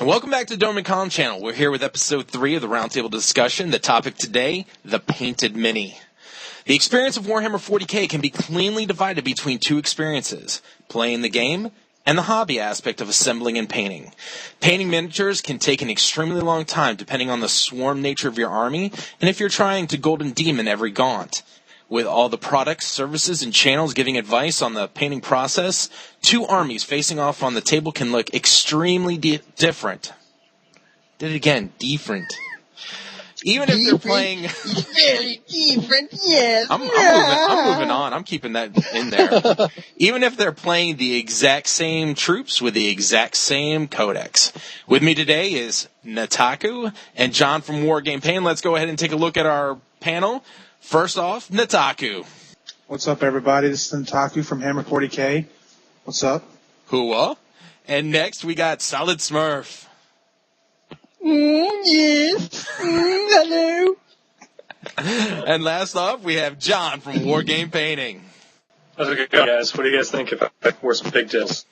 And welcome back to the Doremicom channel. We're here with episode 3 of the Roundtable discussion. The topic today, the Painted Mini. The experience of Warhammer 40k can be cleanly divided between two experiences, playing the game and the hobby aspect of assembling and painting. Painting miniatures can take an extremely long time depending on the swarm nature of your army and if you're trying to Golden Demon every gaunt. With all the products, services, and channels giving advice on the painting process, two armies facing off on the table can look extremely different. Did it again, different. Even if they're playing... Very different, yes. I'm moving on. I'm keeping that in there. Even if they're playing the exact same troops with the exact same codex. With me today is Natakue and John from WarGamePainting. Let's go ahead and take a look at our panel. First off, Natakue. What's up, everybody? This is Natakue from Hammer 40K. What's up? Hooah. And next, we got SolidSmurf. Yes. Hello. And last off, we have John from WarGamePainting. How's it going, guys? What do you guys think if I wore some pigtails?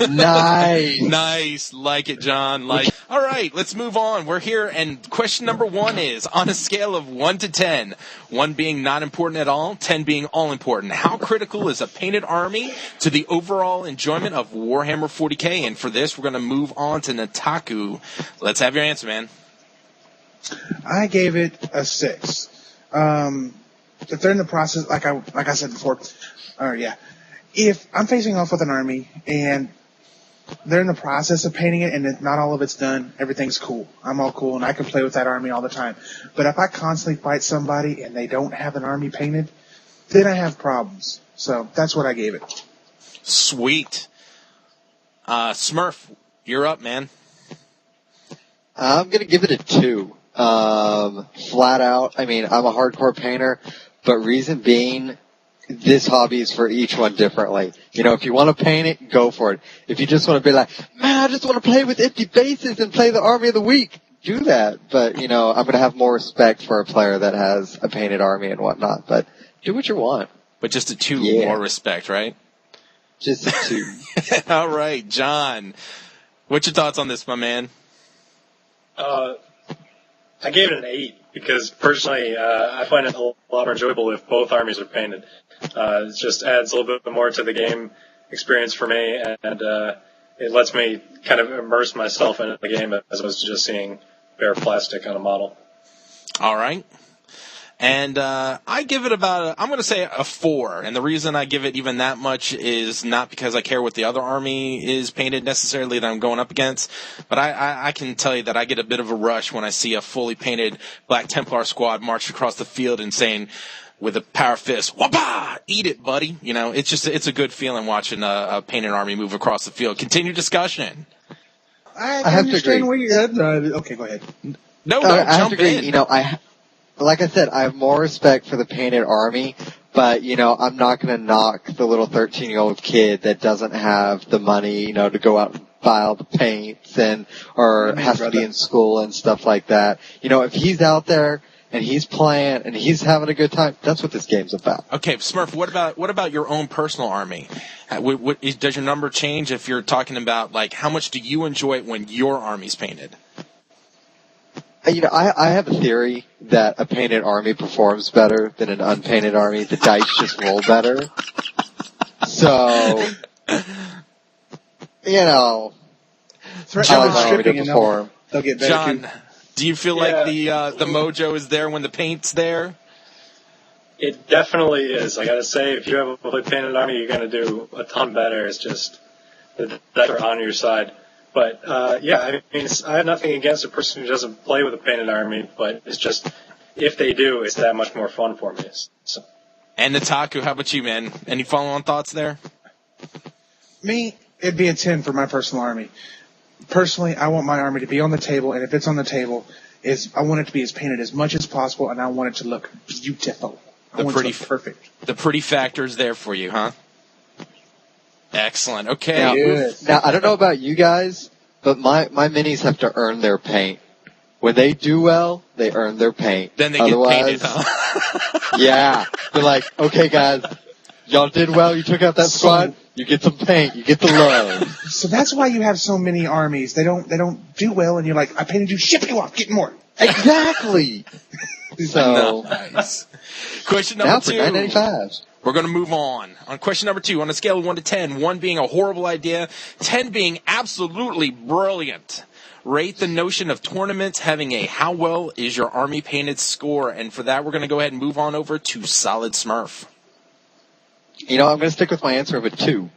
Nice. Nice. Like it, John. All right, let's move on. We're here, and question number 1 is, on a scale of 1 to 10, 1 being not important at all, 10 being all important, how critical is a painted army to the overall enjoyment of Warhammer 40k? And for this, we're going to move on to Natakue. Let's have your answer, man. I gave it a 6. If they're in the process, like I said before, if I'm facing off with an army and they're in the process of painting it and not all of it's done, everything's cool. I'm all cool and I can play with that army all the time. But if I constantly fight somebody and they don't have an army painted, then I have problems. So that's what I gave it. Sweet. Smurf, you're up, man. I'm going to give it a 2. Flat out. I mean, I'm a hardcore painter, but reason being, this hobby is for each one differently. You know, if you want to paint it, go for it. If you just want to be like, man, I just want to play with empty bases and play the Army of the Week, do that. But, you know, I'm going to have more respect for a player that has a painted army and whatnot. But do what you want. But just a 2 more respect, right? Just a 2. All right, John. What's your thoughts on this, my man? I gave it an 8 because personally, I find it a lot more enjoyable if both armies are painted. It just adds a little bit more to the game experience for me, and it lets me kind of immerse myself in the game as opposed to just seeing bare plastic on a model. All right. And I give it I'm going to say a 4. And the reason I give it even that much is not because I care what the other army is painted necessarily that I'm going up against, but I can tell you that I get a bit of a rush when I see a fully painted Black Templar squad march across the field and saying, with a power fist, "Wapa! Eat it, buddy." You know, it's a good feeling watching a painted army move across the field. Continue discussion. I have to agree. Where you're at. Okay, go ahead. No, I have jump to agree. in. You know, like I said, I have more respect for the painted army, but, you know, I'm not going to knock the little 13-year-old kid that doesn't have the money, you know, to go out and buy all the paints or has to be in school and stuff like that. You know, if he's out there and he's playing and he's having a good time, that's what this game's about. Okay, Smurf, what about your own personal army? Does your number change if you're talking about, like, how much do you enjoy it when your army's painted? You know, I have a theory that a painted army performs better than an unpainted army. The dice just roll better. So, you know, Threat stripping and they'll get better. John, too. do you feel like the mojo is there when the paint's there? It definitely is. I got to say, if you have a fully painted army, you're going to do a ton better. It's just the dice are on your side. But, I mean, I have nothing against a person who doesn't play with a painted army, but it's just, if they do, it's that much more fun for me. So. And Natakue, how about you, man? Any follow-on thoughts there? Me, it'd be a 10 for my personal army. Personally, I want my army to be on the table, and if it's on the table, I want it to be as painted as much as possible, and I want it to look beautiful. I want it to look perfect. The pretty factor's there for you, huh? Excellent. Okay. Now, I don't know about you guys, but my minis have to earn their paint. When they do well, they earn their paint. Then they get painted, huh? Yeah. They're like, okay, guys, Y'all did well. You took out that squad. You get some paint. You get the love. So that's why you have so many armies. They don't do well, and you're like, I painted you, ship you off, get more. Exactly. So Nice. Question now number for 2. $9.95. We're going to move on. On question number 2, on a scale of 1 to 10, 1 being a horrible idea, 10 being absolutely brilliant. Rate the notion of tournaments having a how well is your army painted score. And for that, we're going to go ahead and move on over to SolidSmurf. You know, I'm going to stick with my answer of a 2.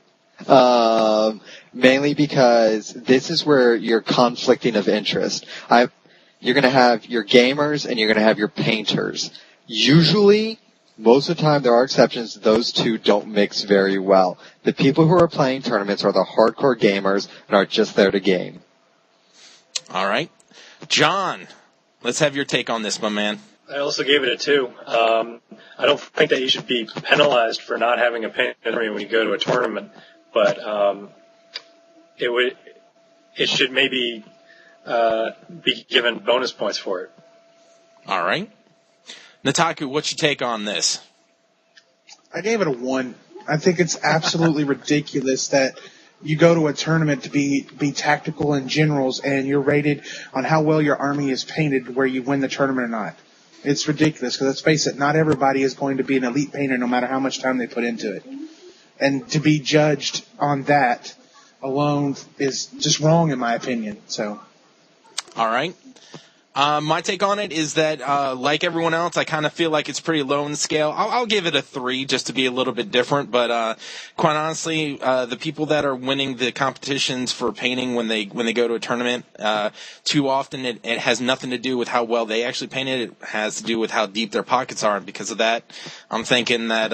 Mainly because this is where you're conflicting of interest. You're going to have your gamers and you're going to have your painters. Usually, most of the time, there are exceptions. Those two don't mix very well. The people who are playing tournaments are the hardcore gamers and are just there to game. All right. John, let's have your take on this, my man. I also gave it a 2. I don't think that you should be penalized for not having a painted army when you go to a tournament, but it should maybe be given bonus points for it. All right. Natakue, what's your take on this? I gave it a 1. I think it's absolutely ridiculous that you go to a tournament to be tactical and generals, and you're rated on how well your army is painted where you win the tournament or not. It's ridiculous, because let's face it, not everybody is going to be an elite painter no matter how much time they put into it. And to be judged on that alone is just wrong in my opinion. So, All right. My take on it is that, like everyone else, I kind of feel like it's pretty low in the scale. I'll give it a 3 just to be a little bit different. But quite honestly, the people that are winning the competitions for painting when they go to a tournament, too often it has nothing to do with how well they actually painted. It has to do with how deep their pockets are. And because of that, I'm thinking that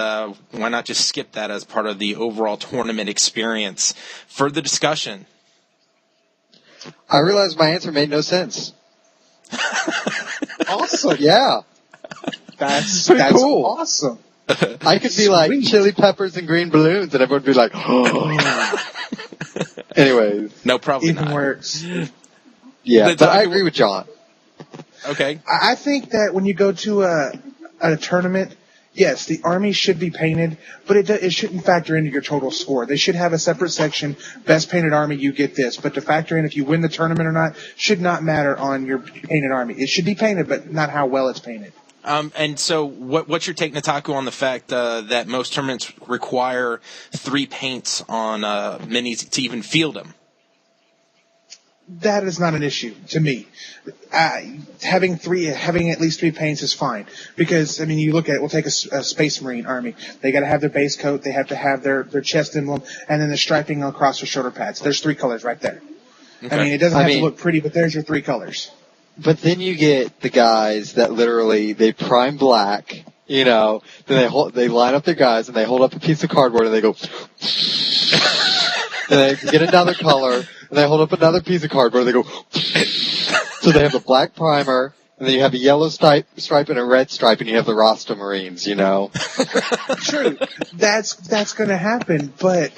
why not just skip that as part of the overall tournament experience? Further discussion. I realized my answer made no sense. awesome. Yeah. That's cool. Awesome. I could be like chili peppers and green balloons, and everyone would be like, oh. Anyways. No, probably Even not. worse. Yeah, but I agree with John. Okay. I think that when you go to a tournament, yes, the army should be painted, but it shouldn't factor into your total score. They should have a separate section, best painted army, you get this. But to factor in if you win the tournament or not should not matter on your painted army. It should be painted, but not how well it's painted. And so what's your take, Natakue, on the fact that most tournaments require 3 paints on minis to even field them? That is not an issue to me. Having at least 3 paints is fine, because I mean, you look at it. We'll take a Space Marine army. They got to have their base coat. They have to have their chest emblem, and then the striping across their shoulder pads. There's 3 colors right there. Okay. I mean, it doesn't have to look pretty, but there's your 3 colors. But then you get the guys that literally they prime black. You know, then they line up their guys and they hold up a piece of cardboard and they go. And they get another color, and they hold up another piece of cardboard, and they go. So they have a black primer, and then you have a yellow stripe and a red stripe, and you have the Rasta Marines, you know. True. That's going to happen, but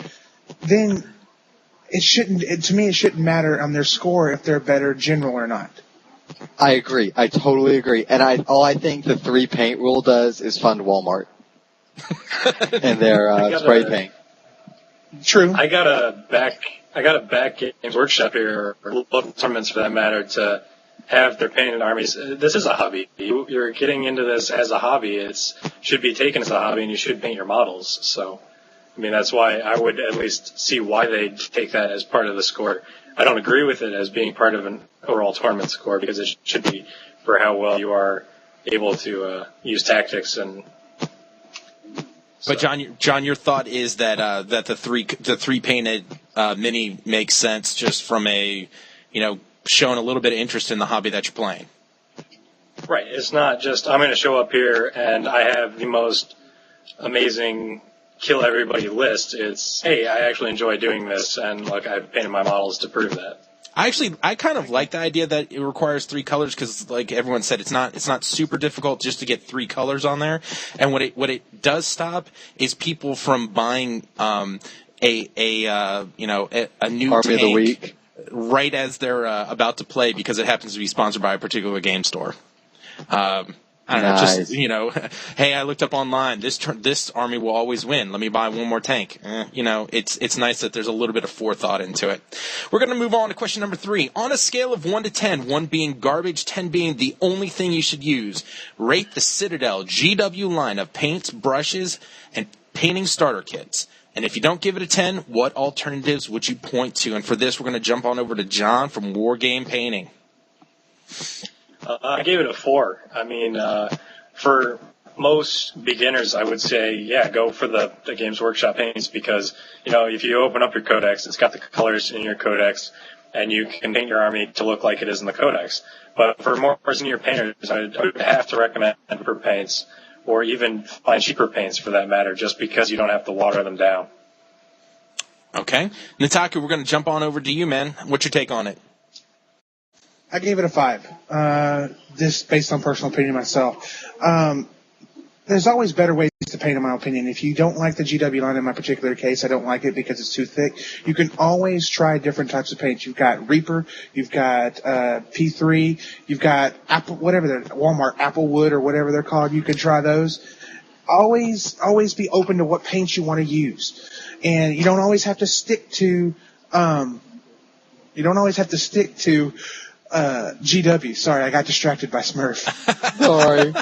then it shouldn't matter on their score if they're a better general or not. I agree. I totally agree. And all I think the 3 paint rule does is fund Walmart. And their spray paint. True. I got a back Games Workshop here, or local tournaments for that matter, to have their painted armies. This is a hobby. You're getting into this as a hobby. It should be taken as a hobby, and you should paint your models. So, I mean, that's why I would at least see why they take that as part of the score. I don't agree with it as being part of an overall tournament score, because it should be for how well you are able to use tactics and. But John, your thought is that that the three painted mini makes sense just from showing a little bit of interest in the hobby that you're playing. Right. It's not just I'm going to show up here and I have the most amazing kill everybody list. It's hey, I actually enjoy doing this, and look, I've painted my models to prove that. I kind of like the idea that it requires 3 colors because, like everyone said, it's not super difficult just to get 3 colors on there. And what it does stop is people from buying a new Army tank of the Week right as they're about to play because it happens to be sponsored by a particular game store. I don't know, Nice. just, hey, I looked up online. This army will always win. Let me buy one more tank. It's nice that there's a little bit of forethought into it. We're going to move on to question number 3. On a scale of 1 to 10, 1 being garbage, 10 being the only thing you should use, rate the Citadel GW line of paints, brushes, and painting starter kits. And if you don't give it a 10, what alternatives would you point to? And for this, we're going to jump on over to John from WarGamePainting. I gave it a 4. I mean, for most beginners, I would say, yeah, go for the Games Workshop paints because, if you open up your codex, it's got the colors in your codex, and you can paint your army to look like it is in the codex. But for more senior painters, I would have to recommend cheaper paints, or even find cheaper paints for that matter, just because you don't have to water them down. Okay. Natakue, we're going to jump on over to you, man. What's your take on it? I gave it a 5. Just based on personal opinion myself. There's always better ways to paint, in my opinion. If you don't like the GW line, in my particular case, I don't like it because it's too thick. You can always try different types of paints. You've got Reaper, you've got P3, you've got Apple, whatever they're, Walmart Applewood or whatever they're called. You can try those. Always be open to what paints you want to use, and you don't always have to stick to. GW. Sorry, I got distracted by Smurf. Sorry.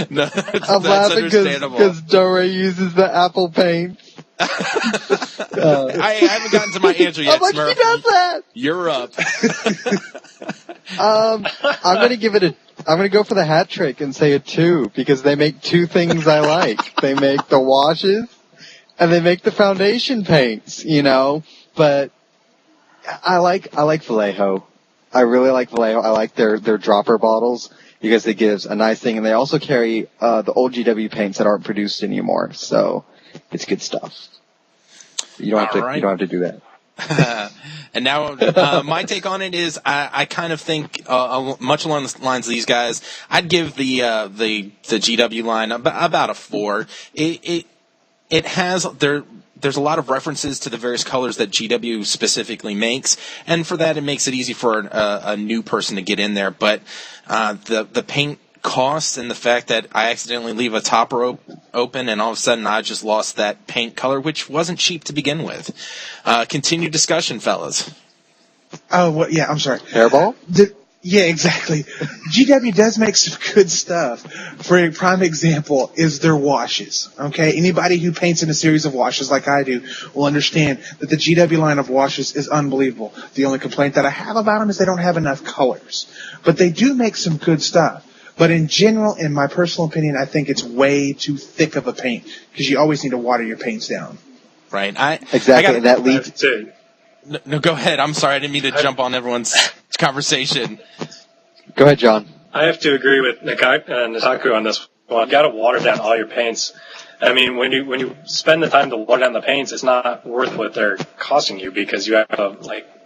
No, I'm laughing understandable. because Dore uses the Apple paint. I haven't gotten to my answer yet, I'm like, Smurf. he does that. You're up. I'm gonna go for the hat trick and say a 2 because they make 2 things I like. They make the washes and they make the foundation paints, but I like Vallejo. I really like Vallejo. I like their dropper bottles because it gives a nice thing, and they also carry the old GW paints that aren't produced anymore. So it's good stuff. You don't have to do that. And now, my take on it is, I kind of think much along the lines of these guys. I'd give the GW line about a 4. It has there's a lot of references to the various colors that GW specifically makes, and for that, it makes it easy for a new person to get in there. But the paint cost and the fact that I accidentally leave a topper open and all of a sudden I just lost that paint color, which wasn't cheap to begin with. Continued discussion, fellas. Oh, well, yeah, I'm sorry. Hairball? Yeah, exactly. GW does make some good stuff. For a prime example is their washes. Okay, anybody who paints in a series of washes like I do will understand that the GW line of washes is unbelievable. The only complaint that I have about them is they don't have enough colors. But they do make some good stuff. But in general, in my personal opinion, I think it's way too thick of a paint because you always need to water your paints down. Right. Exactly. That leads to. No, go ahead. I'm sorry. I didn't mean to jump on everyone's conversation. Go ahead, John. I have to agree with Natakue on this one. You got to water down all your paints. I mean, when you spend the time to water down the paints, it's not worth what they're costing you because you have to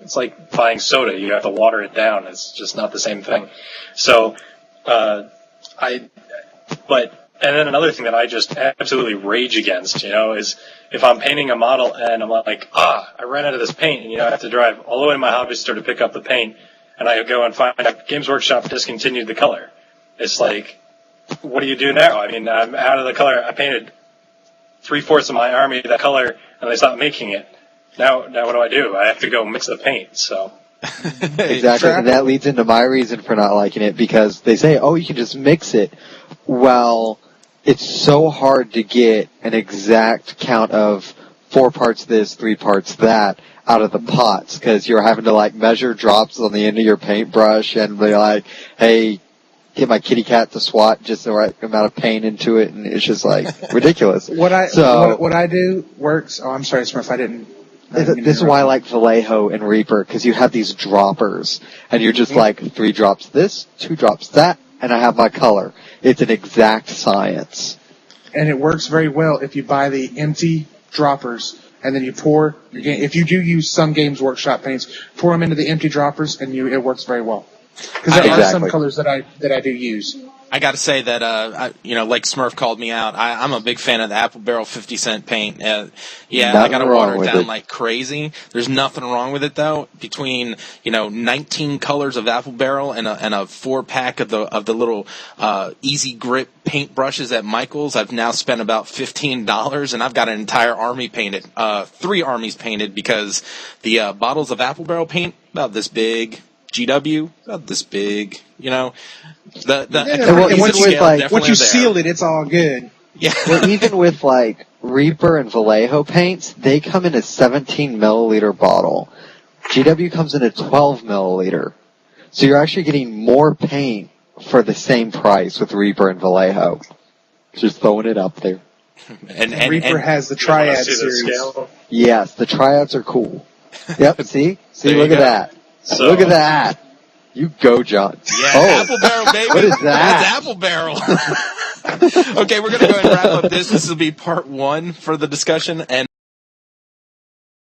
it's like buying soda. You have to water it down. It's just not the same thing. So, and then another thing that I just absolutely rage against, is if I'm painting a model and I'm like, I ran out of this paint, and I have to drive all the way to my hobby store to pick up the paint, and I go and find out Games Workshop discontinued the color. It's like, what do you do now? I mean, I'm out of the color. I painted 3/4 of my army that color, and they stopped making it. Now what do? I have to go mix the paint, so. Exactly, and that leads into my reason for not liking it, because they say, you can just mix it. Well, it's so hard to get an exact count of 4 parts this, 3 parts that out of the pots, because you're having to measure drops on the end of your paintbrush and be like, hey, get my kitty cat to swat just the right amount of paint into it, and it's just ridiculous. What I do works. Oh, I'm sorry, Smurf. I didn't. This is why I like Vallejo and Reaper, because you have these droppers, and you're just 3 drops this, 2 drops that, and I have my color. It's an exact science. And it works very well if you buy the empty droppers, and then you pour your game. If you do use some Games Workshop paints, pour them into the empty droppers, and it works very well. Because there are some colors that I do use. I got to say that, like Smurf called me out, I'm a big fan of the Apple Barrel 50-cent paint. I got to water it down like crazy. There's nothing wrong with it, though. Between, 19 colors of Apple Barrel and a 4-pack of the little easy grip paint brushes at Michael's, I've now spent about $15, and I've got an entire army painted, 3 armies painted, because the bottles of Apple Barrel paint, about this big. GW, about this big, once you seal it, it's all good. Yeah. Well, even with like Reaper and Vallejo paints, they come in a 17 milliliter bottle. GW comes in a 12 milliliter. So you're actually getting more paint for the same price with Reaper and Vallejo. Just throwing it up there. And Reaper has the Triad series. Yes, the Triads are cool. Yep, see, look at that. So, look at that. You go, John. Yeah, Apple Barrel, baby. What is that? That's Apple Barrel. Okay, we're going to go ahead and wrap up this. This will be part 1 for the discussion. And